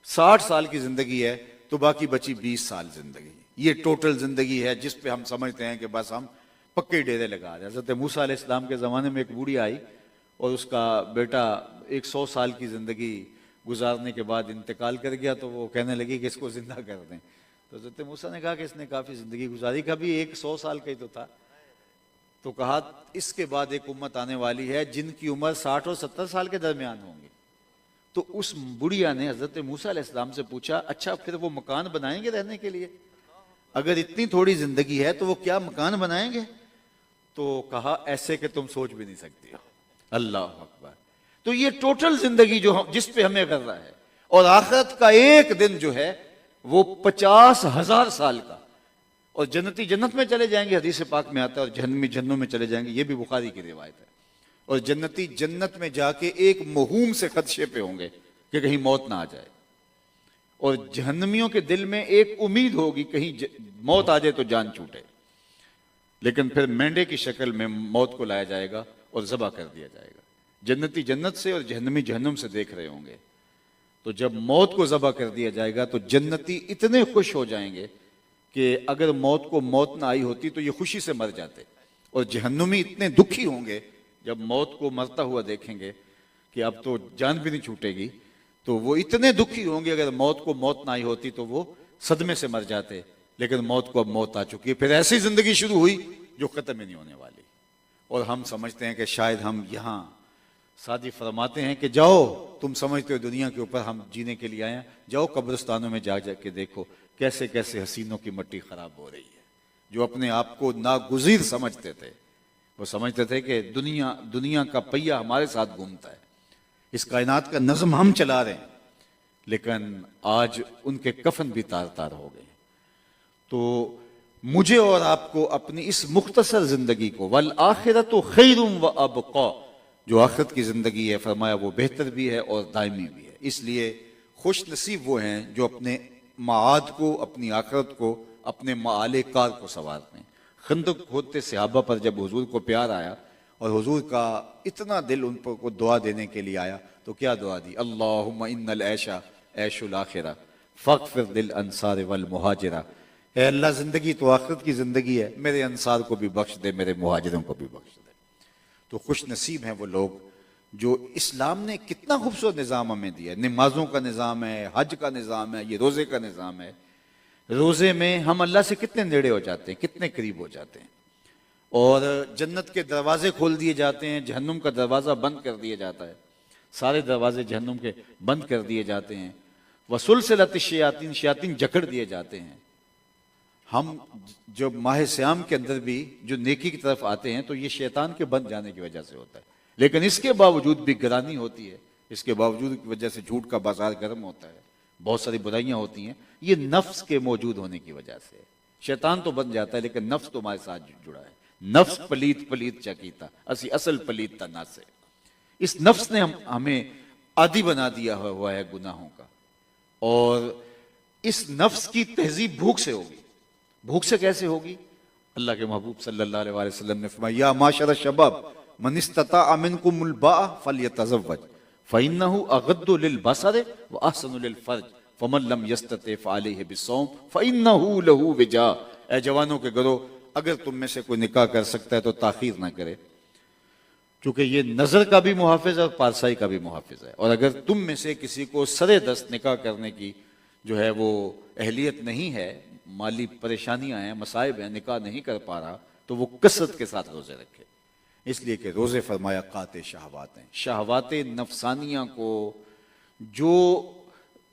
60 साल की जिंदगी है, तो बाकी बची 20 साल जिंदगी। ये टोटल जिंदगी है जिस पे हम समझते हैं कि बस हम पक्के डेरे लगा रहे हैं। हज़रत मूसा अलैहिस्सलाम के ज़माने में एक बूढ़ी आई और उसका बेटा 100 साल की ज़िंदगी गुजारने के बाद इंतकाल कर गया, तो वो कहने लगी कि इसको जिंदा कर दें। तो हज़रत मूसा ने कहा कि इसने काफ़ी ज़िंदगी गुजारी, कभी 100 साल का ही तो था। तो कहा इसके बाद एक उम्मत आने वाली है जिनकी उम्र 60 और 70 साल के दरमियान होंगी। तो उस बुढ़िया ने हज़रत मूसा अलैहिस्सलाम से पूछा, अच्छा फिर वो मकान बनाएंगे रहने के लिए? अगर इतनी थोड़ी जिंदगी है तो वो क्या मकान बनाएंगे? तो कहा ऐसे कि तुम सोच भी नहीं सकती हो। अल्लाह अकबर। तो ये टोटल जिंदगी जिस पे हमें कर रहा है, और आखिरत का एक दिन जो है वो 50,000 साल का। और जन्नती जन्नत में चले जाएंगे, हदीस पाक में आता है, और जहन्नमी जहन्नुम में चले जाएंगे, ये भी बुखारी की रिवायत है। और जन्नती जन्नत में जाके एक महूम से खदशे पे होंगे कि कहीं मौत ना आ जाए, और जहन्नमियों के दिल में एक उम्मीद होगी कहीं मौत आ जाए तो जान छूटे। लेकिन फिर मेंढे की शक्ल में मौत को लाया जाएगा और ज़बह कर दिया जाएगा। जन्नती जन्नत से और जहन्नमी जहन्नुम से देख रहे होंगे। तो जब मौत को ज़बह कर दिया जाएगा तो जन्नती इतने खुश हो जाएंगे कि अगर मौत को मौत ना आई होती तो ये खुशी से मर जाते। और जहन्नुमी इतने दुखी होंगे जब मौत को मरता हुआ देखेंगे कि अब तो जान भी नहीं छूटेगी, तो वो इतने दुखी होंगे, अगर मौत को मौत ना आई होती तो वो सदमे से मर जाते। लेकिन मौत को अब मौत आ चुकी है, फिर ऐसी जिंदगी शुरू हुई जो खत्म ही नहीं होने वाली। और हम समझते हैं कि शायद हम यहाँ सादी फरमाते हैं कि जाओ, तुम समझते हो दुनिया के ऊपर हम जीने के लिए आए हैं, जाओ कब्रिस्तानों में जा के देखो कैसे कैसे हसीनों की मट्टी खराब हो रही है। जो अपने आप को नागुज़ीर समझते थे, वो समझते थे कि दुनिया का पहिया हमारे साथ घूमता है, इस कायनात का नज़म हम चला रहे हैं, लेकिन आज उनके कफन भी तार तार हो गए। तो मुझे और आपको अपनी इस मुख्तसर जिंदगी को, वल आखिरतु खैरुम व अबक़ा, जो आखिरत की जिंदगी है, फरमाया वो बेहतर भी है और दायमी भी है। इसलिए खुश नसीब वो हैं जो अपने माद को, अपनी आखिरत को, अपने माले कार को संवारते हैं। खंदक होते सहाबा पर जब हुजूर को प्यार आया और हुजूर का इतना दिल उन पर को दुआ देने के लिए आया, तो क्या दुआ दी? अल्लाहुम्मा इन्नल ऐशा ऐशुल आखिरा फग़फ़िर लिल अंसार वल मुहाजिरा। ए अल्लाह, जिंदगी तो आखिरत की जिंदगी है, मेरे अंसार को भी बख्श दे, मेरे मुहाजिरों को भी बख्श दे। तो खुश नसीब हैं वो लोग जो इस्लाम ने कितना खूबसूरत निज़ाम हमें दिया है। नमाजों का निज़ाम है, हज का निज़ाम है, ये रोज़े का निज़ाम है। रोज़े में हम अल्लाह से कितने नेड़े हो जाते हैं, कितने करीब हो जाते हैं, और जन्नत के दरवाजे खोल दिए जाते हैं, जहन्नुम का दरवाज़ा बंद कर दिया जाता है, सारे दरवाजे जहन्नुम के बंद कर दिए जाते हैं। वसुलसिलत शयातीन, शयातीन जकड़ दिए जाते हैं। हम जब माह सियाम के अंदर भी जो नेकी की तरफ आते हैं तो ये शैतान के बंद जाने की वजह से होता है, लेकिन इसके बावजूद भी गिरानी होती है, इसके बावजूद की वजह से झूठ का बाजार गर्म होता है, बहुत सारी बुराइयां होती हैं। ये नफ्स के मौजूद होने की वजह से। शैतान तो बन जाता है लेकिन नफ्स तो हमारे साथ जुड़ा है। नफ्स पलीत पलीत चकीता असी असल पलीत तना से। इस नफ्स ने हमें आदी बना दिया हुआ है गुनाहों का, और इस नफ्स की तहजीब भूख से होगी। भूख से कैसे होगी? अल्लाह के महबूब सल्लल्लाहु अलैहि वसल्लम ने फरमाया, या माशर शबाब मन इस्तता मिनकुमुल बाअ फल्यतज़व्वज फ़इन्नहु अग़द्दु लिलबसर व अहसनु लिलफ़र्ज फ़मन लम यस्तति फ़अलैहि बिस्सौम फ़इन्नहु लहु विजा। ए जवानों के घरों, अगर तुम में से कोई निकाह कर सकता है तो ताख़ीर ना करे, क्योंकि ये नज़र का भी मुहाफ़िज़ है और पारसाई का भी मुहाफ़िज़ है। और अगर तुम में से किसी को सरे दस्त निकाह करने की जो है वो अहलियत नहीं है, माली परेशानियां हैं, मसाइब हैं, निकाह नहीं कर पा रहा, तो वो कसरत के साथ रोजे रखे। इसलिए कि रोजे फरमाया काते शहवात हैं, शहवाते नफसानियां को जो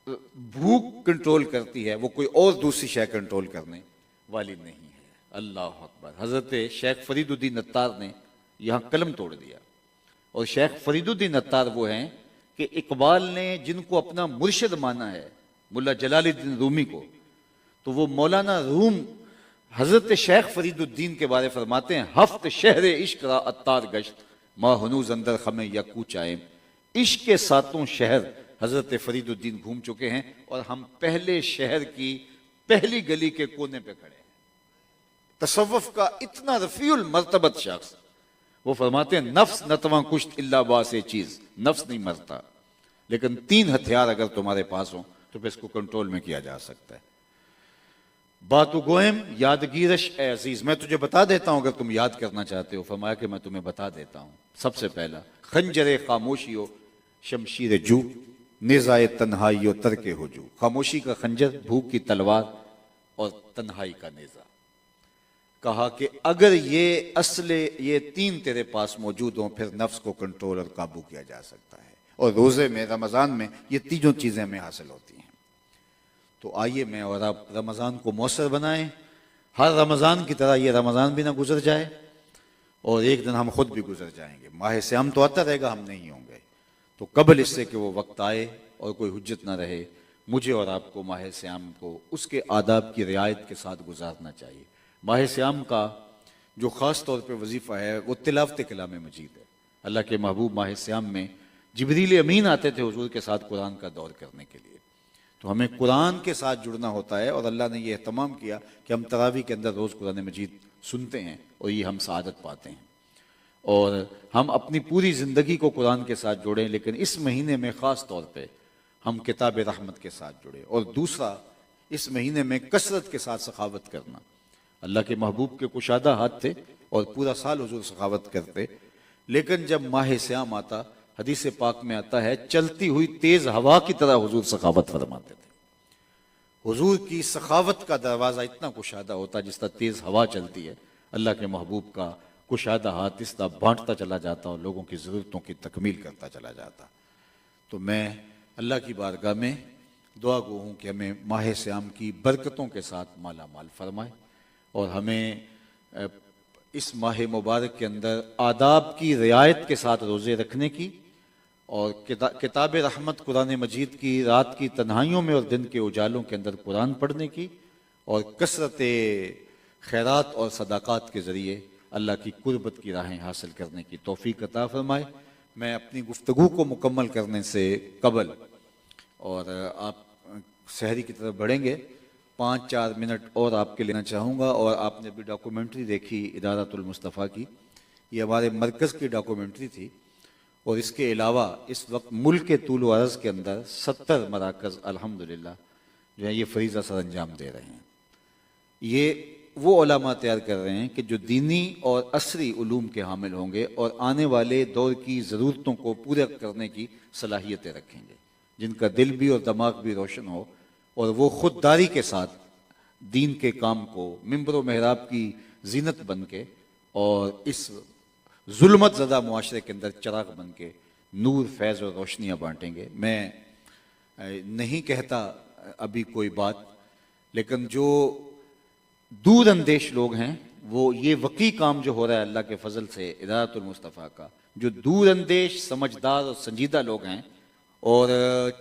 भूख कंट्रोल करती है वो कोई और दूसरी शय कंट्रोल करने वाली नहीं है। अल्लाह अकबर। हजरत शेख फरीदुद्दीन अत्तार ने यहाँ कलम तोड़ दिया, और शेख फरीदुद्दीन अत्तार वो हैं कि इकबाल ने जिनको अपना मुर्शिद माना है, मुल्ला जलालुद्दीन रूमी को, तो वो मौलाना रूम हजरत शेख फरीदुद्दीन के बारे फरमाते हैं, हफ्त शहर इश्क रा अत्तार गश्त माँ हनूज अंदर खमे या कूचाएम। इश्क के सातों शहर हजरत फरीदुद्दीन घूम चुके हैं और हम पहले शहर की पहली गली के कोने पे खड़े हैं। तसव्वुफ का इतना रफीउल मर्तबत शख्स, वो फरमाते हैं नफ्स नतवा कुश्त इल्ला बासे चीज, नफ्स नहीं मरता लेकिन 3 हथियार अगर तुम्हारे पास हो तो फिर इसको कंट्रोल में किया जा सकता है। बातु गोएम यादगीरश ए अजीज, मैं तुझे बता देता हूं अगर तुम याद करना चाहते हो। फरमाया कि मैं तुम्हें बता देता हूं। सबसे पहला खंजरे खामोशियो शमशीर जू निजाए तन्हाई तरके हुजू। खामोशी का खंजर, भूख की तलवार और तन्हाई का नेजा। कहा कि अगर ये 3 तेरे पास मौजूद हों फिर नफ्स को कंट्रोल और काबू किया जा सकता है। और रोजे में, रमजान में ये तीनों चीजें हमें हासिल होती हैं। तो आइए मैं और आप रमजान को मौसर बनाएं। हर रमजान की तरह ये रमजान भी ना गुजर जाए और एक दिन हम खुद भी गुजर जाएंगे। माह सियाम तो आता रहेगा, हम नहीं होंगे। तो कबल इससे कि वो वक्त आए और कोई हुज्जत ना रहे, मुझे और आपको माह सियाम को उसके आदाब की रियायत के साथ गुजारना चाहिए। माह सियाम का जो ख़ास तौर पे वजीफ़ा है वो तिलावत कलाम मजीद है। अल्लाह के महबूब माह सियाम में जिब्रील अमीन आते थे हुजूर के साथ कुरान का दौर करने के लिए। तो हमें कुरान के साथ जुड़ना होता है और अल्लाह ने ये एहतमाम किया कि हम तरावी के अंदर रोज़ कुरान मजीद सुनते हैं और ये हम सआदत पाते हैं। और हम अपनी पूरी ज़िंदगी को कुरान के साथ जोड़ें, लेकिन इस महीने में ख़ास तौर पे हम किताब रहमत के साथ जुड़े। और दूसरा, इस महीने में कसरत के साथ सखावत करना। अल्लाह के महबूब के कुशादा हाथ थे और पूरा साल हुजूर सखावत करते, लेकिन जब माह सियाम आता, हदीस पाक में आता है, चलती हुई तेज हवा की तरह हुजूर सखावत फरमाते थे। हुजूर की सखावत का दरवाज़ा इतना कुशादा होता जिस तरह तेज हवा चलती है। अल्लाह के महबूब का कुशादा हाथ इस तरह बांटता चला जाता और लोगों की ज़रूरतों की तकमील करता चला जाता। तो मैं अल्लाह की बारगाह में दुआ गो हूँ कि हमें माह सियाम की बरकतों के साथ माला माल फरमाए और हमें इस माह मुबारक के अंदर आदाब की रियायत के साथ रोज़े रखने की और किताब रहमत कुरान मजीद की रात की तन्हाइयों में और दिन के उजालों के अंदर कुरान पढ़ने की और कसरत खैरात और सदाकात के ज़रिए अल्लाह की कुर्बत की राहें हासिल करने की तौफीक अता फरमाए। मैं अपनी गुफ्तगू को मुकम्मल करने से कबल, और आप सहरी की तरफ बढ़ेंगे, 5-4 मिनट और आपके लेना चाहूँगा। और आपने भी डॉक्यूमेंट्री देखी इदारतुल मुस्तफ़ा की, ये हमारे मरकज़ की डॉक्यूमेंट्री थी। और इसके अलावा इस वक्त मुल्क के तूल व अर्ज़ के अंदर 70 मराकज़ अल्हम्दुलिल्लाह जो है ये फरीज़ा सर अंजाम दे रहे हैं। ये वो उलमा तैयार कर रहे हैं कि जो दीनी और असरी उलूम के हामिल होंगे और आने वाले दौर की ज़रूरतों को पूरा करने की सलाहियतें रखेंगे, जिनका दिल भी और दिमाग भी रोशन हो और वो खुददारी के साथ दीन के काम को मिंबर व महराब की जीनत बन के और इस जुल्मत ज़दा मुआशरे के अंदर चिराग बन के नूर, फैज़ और रोशनियाँ बांटेंगे। मैं नहीं कहता अभी कोई बात, लेकिन जो दूर अंदेश लोग हैं वो ये वकी काम जो हो रहा है अल्लाह के फजल से इदारतुल मुस्तफ़ा का, जो दूर अंदेश समझदार और संजीदा लोग हैं और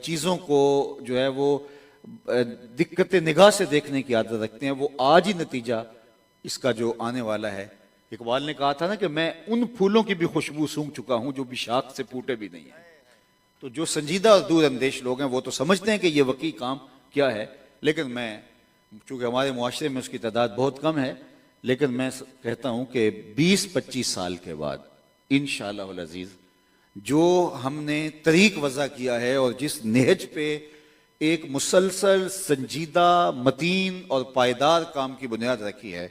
चीज़ों को जो है वो दिक्कत निगाह से देखने की आदत रखते हैं, वो आज ही नतीजा इसका जो आने वाला है। इकबाल ने कहा था ना कि मैं उन फूलों की भी खुशबू सूंघ चुका हूं जो भी शाख से फूटे भी नहीं है। तो जो संजीदा और दूर अंदेश लोग हैं वो तो समझते हैं कि ये वकी काम क्या है, लेकिन मैं, चूंकि हमारे मुआशरे में उसकी तादाद बहुत कम है, लेकिन मैं कहता हूं कि 20-25 साल के बाद इंशाअल्लाह अज़ीज़ जो हमने तरीक वज़ा किया है और जिस नहज पे एक मुसलसल, संजीदा, मतीन और पायदार काम की बुनियाद रखी है,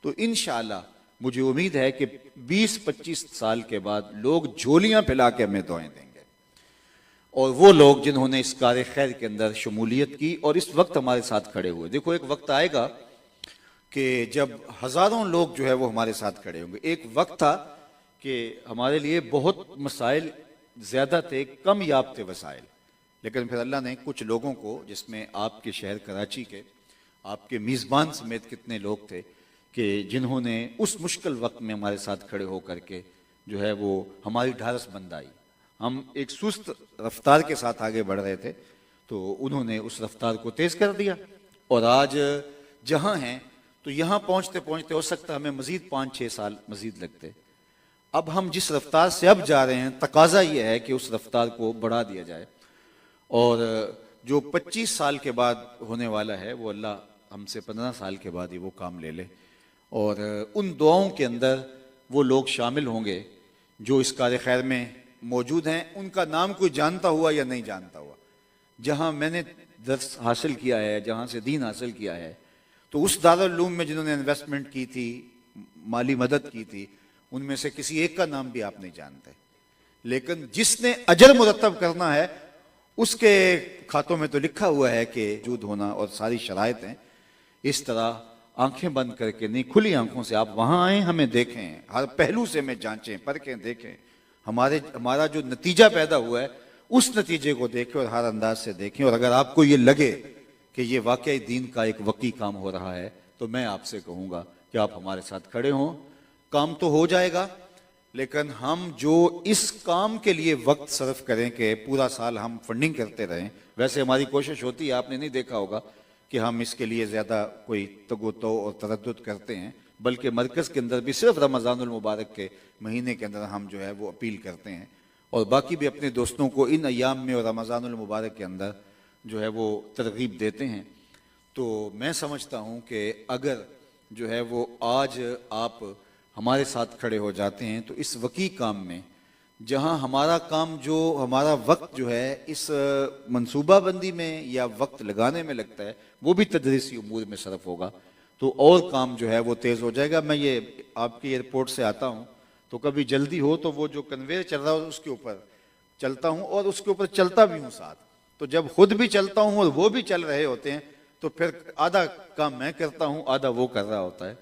तो इंशाअल्लाह मुझे उम्मीद है कि 20-25 साल के बाद लोग झोलियां फैला के हमें दुआएं देंगे। और वो लोग जिन्होंने इस कार खैर के अंदर शमूलियत की और इस वक्त हमारे साथ खड़े हुए। देखो, एक वक्त आएगा कि जब हज़ारों लोग जो है वो हमारे साथ खड़े होंगे। एक वक्त था कि हमारे लिए बहुत मसाइल ज़्यादा थे, कम याफ्ते वसाइल, लेकिन फिर अल्लाह ने कुछ लोगों को, जिसमें आपके शहर कराची के आपके मीज़बान समेत कितने लोग थे कि जिन्होंने उस मुश्किल वक्त में हमारे साथ खड़े होकर के जो है वो हमारी ढारस बंद आई। हम एक सुस्त रफ्तार के साथ आगे बढ़ रहे थे, तो उन्होंने उस रफ्तार को तेज कर दिया और आज जहां हैं तो यहां पहुंचते पहुंचते हो सकता है हमें मजीद 5-6 साल मजीद लगते। अब हम जिस रफ्तार से अब जा रहे हैं, तकाजा यह है कि उस रफ्तार को बढ़ा दिया जाए और जो 25 साल के बाद होने वाला है वो अल्लाह हमसे 15 साल के बाद ही वो काम ले ले और उन दुआओं के अंदर वो लोग शामिल होंगे जो इस कार खैर में मौजूद हैं, उनका नाम कोई जानता हुआ या नहीं जानता हुआ। जहां मैंने दर्स हासिल किया है, जहां से दीन हासिल किया है, तो उस दारुल उलूम में जिन्होंने इन्वेस्टमेंट की थी, माली मदद की थी, उनमें से किसी एक का नाम भी आप नहीं जानते, लेकिन जिसने अजर मुरतब करना है उसके खातों में तो लिखा हुआ है कि वजूद होना और सारी शराइत हैं। इस तरह आंखें बंद करके नहीं, खुली आंखों से आप वहां आए, हमें देखें, हर पहलू से हमें जांचें, परखें, देखें, हमारा जो नतीजा पैदा हुआ है उस नतीजे को देखें और हर अंदाज से देखें। और अगर आपको ये लगे कि ये वाकई दीन का एक वकी काम हो रहा है तो मैं आपसे कहूँगा कि आप हमारे साथ खड़े हों। काम तो हो जाएगा, लेकिन हम जो इस काम के लिए वक्त सर्फ करें कि पूरा साल हम फंडिंग करते रहें, वैसे हमारी कोशिश होती है, आपने नहीं देखा होगा कि हम इसके लिए ज़्यादा कोई तगोतो और तरद्दुद करते हैं, बल्कि मरकज़ के अंदर भी सिर्फ रमज़ानुल मुबारक के महीने के अंदर हम जो है वो अपील करते हैं और बाकी भी अपने दोस्तों को इन अयाम में और रमज़ानुल मुबारक के अंदर जो है वो तरगीब देते हैं। तो मैं समझता हूँ कि अगर जो है वो आज आप हमारे साथ खड़े हो जाते हैं तो इस वकी काम में, जहाँ हमारा काम जो हमारा वक्त जो है इस मनसूबाबंदी में या वक्त लगाने में लगता है वो भी तदरीसी उमूर में सरफ होगा, तो और काम जो है वो तेज़ हो जाएगा। मैं ये आपकी एयरपोर्ट से आता हूँ तो कभी जल्दी हो तो वो जो कन्वेयर चल रहा है उसके ऊपर चलता हूँ और उसके ऊपर चलता भी हूँ साथ, तो जब खुद भी चलता हूँ और वो भी चल रहे होते हैं तो फिर आधा काम मैं करता हूँ, आधा वो कर रहा होता है,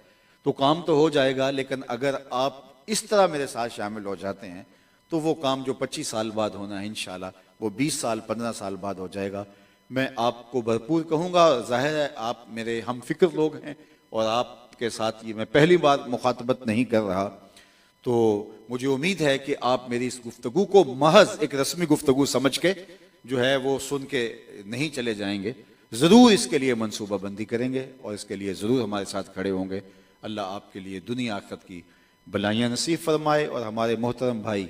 तो काम तो हो जाएगा। लेकिन अगर आप इस तरह मेरे साथ शामिल हो जाते हैं तो वो काम जो 25 साल बाद होना है इंशाल्लाह वो 20 साल 15 साल बाद हो जाएगा। मैं आपको भरपूर कहूँगा, जाहिर है आप मेरे हम फिक्र लोग हैं और आपके साथ ये मैं पहली बार मुखातबत नहीं कर रहा, तो मुझे उम्मीद है कि आप मेरी इस गुफ्तगू को महज एक रस्मी गुफ्तगू समझ के जो है वो सुन के नहीं चले जाएंगे, ज़रूर इसके लिए मनसूबाबंदी करेंगे और इसके लिए ज़रूर हमारे साथ खड़े होंगे। अल्लाह आपके लिए दुनिया आखिरत की भलाइयाँ नसीब फरमाए और हमारे मोहतरम भाई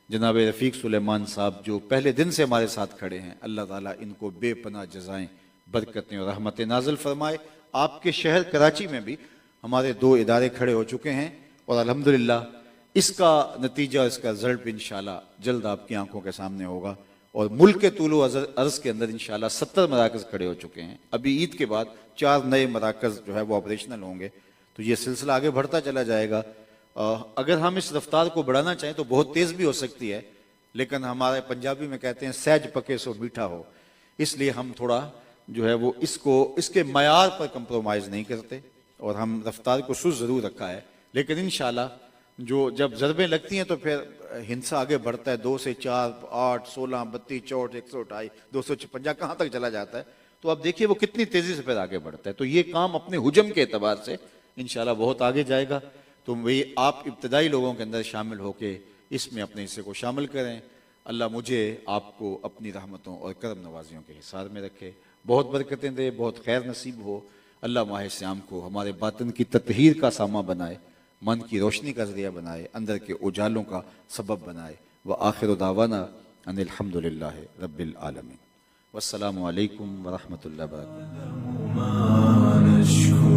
जनाब रफ़ीक सुलेमान साहब जो पहले दिन से हमारे साथ खड़े हैं, अल्लाह ताला इनको बेपनाह जज़ाएं, बरकतें और रहमतें नाज़िल फरमाए। आपके शहर कराची में भी हमारे 2 इदारे खड़े हो चुके हैं और अल्हम्दुलिल्लाह इसका नतीजा, इसका रिजल्ट भी इंशाल्लाह जल्द आपकी आंखों के सामने होगा और मुल्क के तूलो अर्ज़ के अंदर इंशाल्लाह 70 मराकज़ खड़े हो चुके हैं। अभी ईद के बाद 4 नए मराकज़ जो है वो ऑपरेशनल होंगे, तो ये सिलसिला आगे बढ़ता चला जाएगा। अगर हम इस रफ्तार को बढ़ाना चाहें तो बहुत तेज़ भी हो सकती है, लेकिन हमारे पंजाबी में कहते हैं सहज पके सो मीठा हो, इसलिए हम थोड़ा जो है वो इसके मयार पर कंप्रोमाइज़ नहीं करते और हम रफ्तार को सुस्त ज़रूर रखा है। लेकिन इंशाल्लाह जो जब ज़रबें लगती हैं तो फिर हिंसा आगे बढ़ता है, 2 से 4, 8, 16, 32, 64, 128, 256 कहाँ तक चला जाता है, तो अब देखिए वो कितनी तेज़ी से फिर आगे बढ़ता है। तो ये काम अपने हुजम के एतबार से इंशाल्लाह बहुत आगे जाएगा। तो वही आप इब्तदाई लोगों के अंदर शामिल होके इसमें अपने हिस्से को शामिल करें। अल्लाह मुझे आपको अपनी रहमतों और करम नवाजियों के हिसार में रखे, बहुत बरकतें दे, बहुत खैर नसीब हो। अल्लाह माह सियाम को हमारे बातिन की ततहीर का सामा बनाए, मन की रोशनी का ज़रिया बनाए, अंदर के उजालों का सबब बनाए। व आखिर दावाना अनिल हम्दुलिल्लाहि रब्बिल आलमीन। वस्सलामु अलैकुम व रहमतुल्लाहि व बरकातुहू।